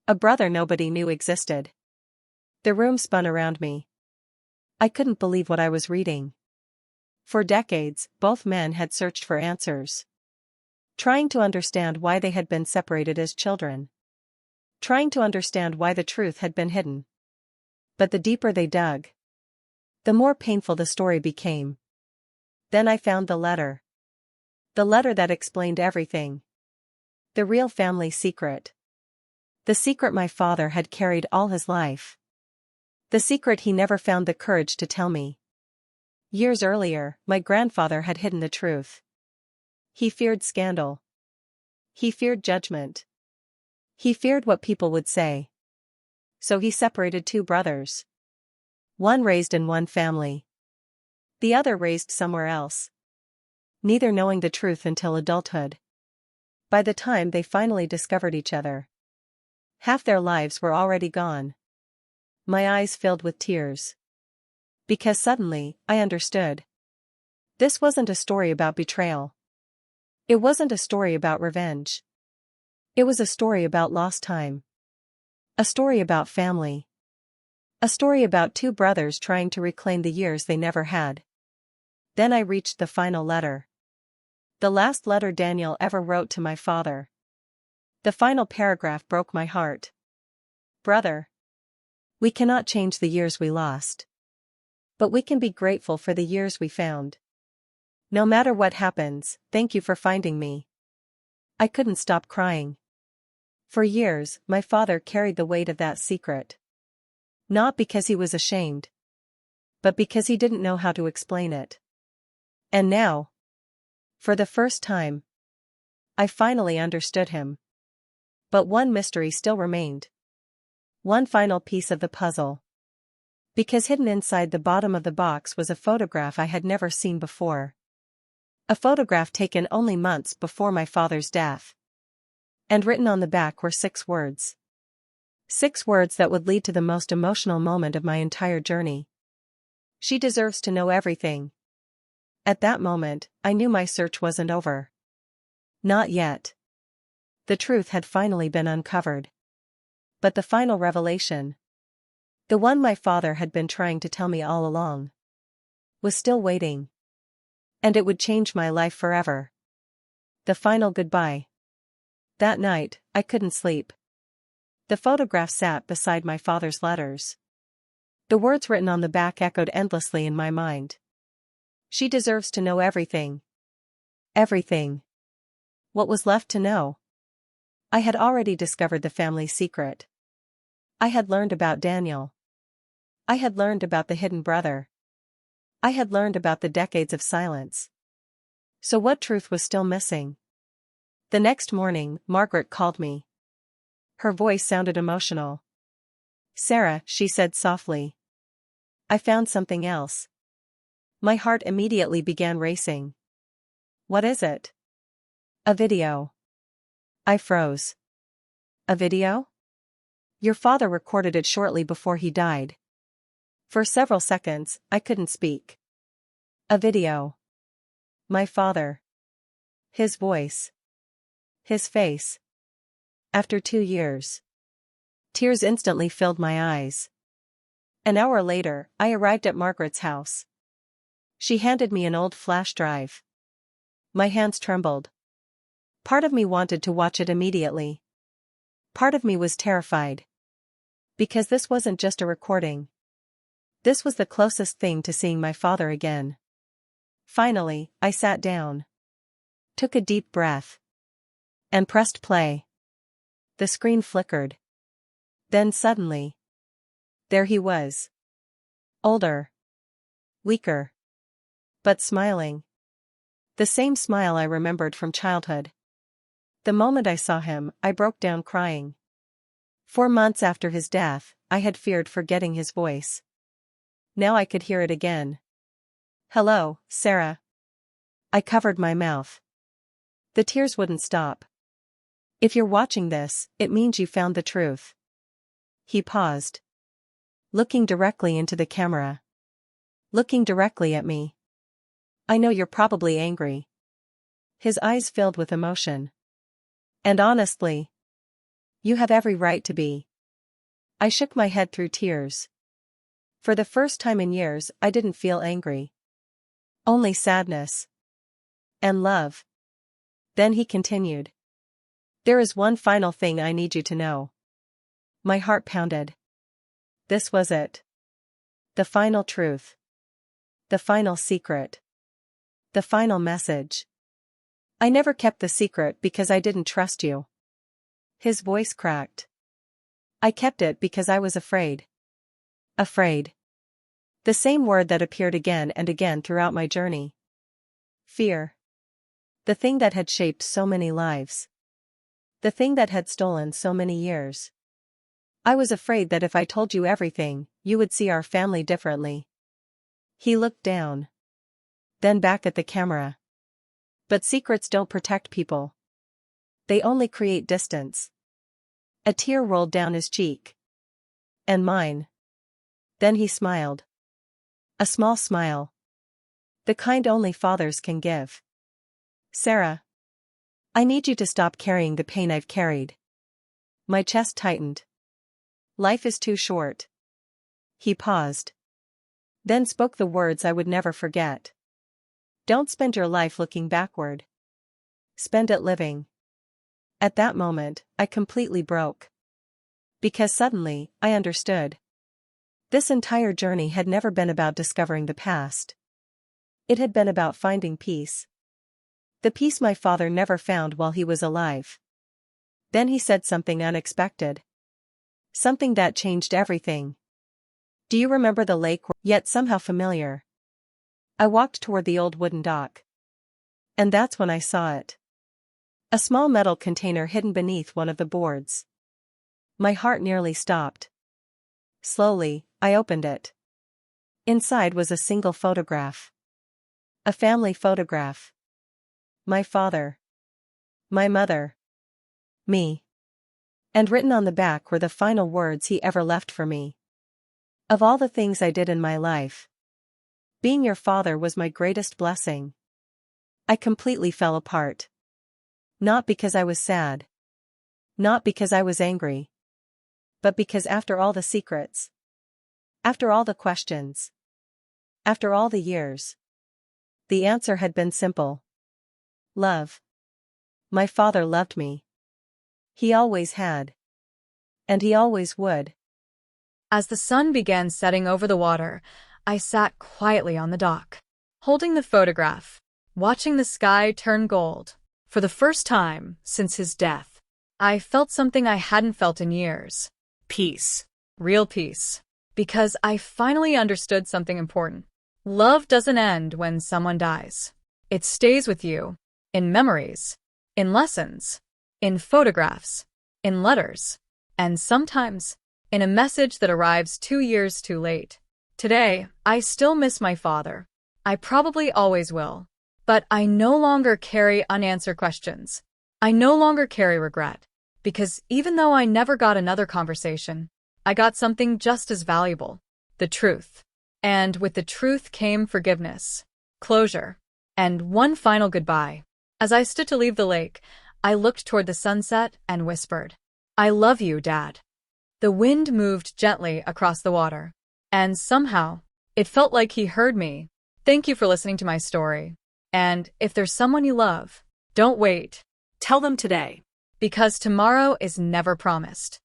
A brother nobody knew existed. The room spun around me. I couldn't believe what I was reading. For decades, both men had searched for answers. Trying to understand why they had been separated as children. Trying to understand why the truth had been hidden. But the deeper they dug, the more painful the story became. Then I found the letter. The letter that explained everything. The real family secret. The secret my father had carried all his life. The secret he never found the courage to tell me. Years earlier, my grandfather had hidden the truth. He feared scandal. He feared judgment. He feared what people would say. So he separated two brothers. One raised in one family. The other raised somewhere else. Neither knowing the truth until adulthood. By the time they finally discovered each other, half their lives were already gone. My eyes filled with tears. Because suddenly, I understood. This wasn't a story about betrayal. It wasn't a story about revenge. It was a story about lost time. A story about family. A story about two brothers trying to reclaim the years they never had. Then I reached the final letter. The last letter Daniel ever wrote to my father. The final paragraph broke my heart. Brother. We cannot change the years we lost. But we can be grateful for the years we found. No matter what happens, thank you for finding me. I couldn't stop crying. For years, my father carried the weight of that secret. Not because he was ashamed, but because he didn't know how to explain it. And now, for the first time, I finally understood him. But one mystery still remained. One final piece of the puzzle. Because hidden inside the bottom of the box was a photograph I had never seen before. A photograph taken only months before my father's death. And written on the back were 6 words. 6 words that would lead to the most emotional moment of my entire journey. She deserves to know everything. At that moment, I knew my search wasn't over. Not yet. The truth had finally been uncovered. But the final revelation, the one my father had been trying to tell me all along, was still waiting. And it would change my life forever. The final goodbye. That night, I couldn't sleep. The photograph sat beside my father's letters. The words written on the back echoed endlessly in my mind. She deserves to know everything. Everything. What was left to know? I had already discovered the family secret. I had learned about Daniel. I had learned about the hidden brother. I had learned about the decades of silence. So what truth was still missing? The next morning, Margaret called me. Her voice sounded emotional. "Sarah," she said softly. "I found something else." My heart immediately began racing. "What is it?" "A video." I froze. "A video?" "Your father recorded it shortly before he died." For several seconds, I couldn't speak. A video. My father. His voice. His face. After 2 years. Tears instantly filled my eyes. An hour later, I arrived at Margaret's house. She handed me an old flash drive. My hands trembled. Part of me wanted to watch it immediately. Part of me was terrified. Because this wasn't just a recording. This was the closest thing to seeing my father again. Finally, I sat down. Took a deep breath. And pressed play. The screen flickered. Then suddenly, there he was. Older. Weaker. But smiling. The same smile I remembered from childhood. The moment I saw him, I broke down crying. 4 months after his death, I had feared forgetting his voice. Now I could hear it again. "Hello, Sarah." I covered my mouth. The tears wouldn't stop. "If you're watching this, it means you found the truth." He paused. Looking directly into the camera. Looking directly at me. "I know you're probably angry." His eyes filled with emotion. "And honestly, You have every right to be. I shook my head through tears. For the first time in years, I didn't feel angry. Only sadness. And love. Then he continued. There is one final thing I need you to know. My heart pounded. This was it. The final truth. The final secret. The final message. I never kept the secret because I didn't trust you. His voice cracked. I kept it because I was afraid. Afraid. The same word that appeared again and again throughout my journey. Fear. The thing that had shaped so many lives. The thing that had stolen so many years. I was afraid that if I told you everything, you would see our family differently. He looked down. Then back at the camera. But secrets don't protect people. They only create distance. A tear rolled down his cheek. And mine. Then he smiled. A small smile. The kind only fathers can give. Sarah. I need you to stop carrying the pain I've carried. My chest tightened. Life is too short. He paused. Then spoke the words I would never forget. Don't spend your life looking backward. Spend it living. At that moment, I completely broke. Because suddenly, I understood. This entire journey had never been about discovering the past. It had been about finding peace. The peace my father never found while he was alive. Then he said something unexpected. Something that changed everything. Do you remember the lake, yet somehow familiar? I walked toward the old wooden dock. And that's when I saw it. A small metal container hidden beneath one of the boards. My heart nearly stopped. Slowly, I opened it. Inside was a single photograph. A family photograph. My father. My mother. Me. And written on the back were the final words he ever left for me. Of all the things I did in my life, being your father was my greatest blessing. I completely fell apart. Not because I was sad. Not because I was angry. But because after all the secrets, after all the questions, after all the years, the answer had been simple. Love. My father loved me. He always had. And he always would. As the sun began setting over the water, I sat quietly on the dock, holding the photograph, watching the sky turn gold. For the first time since his death, I felt something I hadn't felt in years. Peace. Real peace. Because I finally understood something important. Love doesn't end when someone dies. It stays with you. In memories. In lessons. In photographs. In letters. And sometimes, in a message that arrives 2 years too late. Today, I still miss my father. I probably always will. But I no longer carry unanswered questions. I no longer carry regret. Because even though I never got another conversation, I got something just as valuable. The truth. And with the truth came forgiveness, closure, and one final goodbye. As I stood to leave the lake, I looked toward the sunset and whispered, I love you, Dad. The wind moved gently across the water. And somehow, it felt like he heard me. Thank you for listening to my story. And if there's someone you love, don't wait. Tell them today. Because tomorrow is never promised.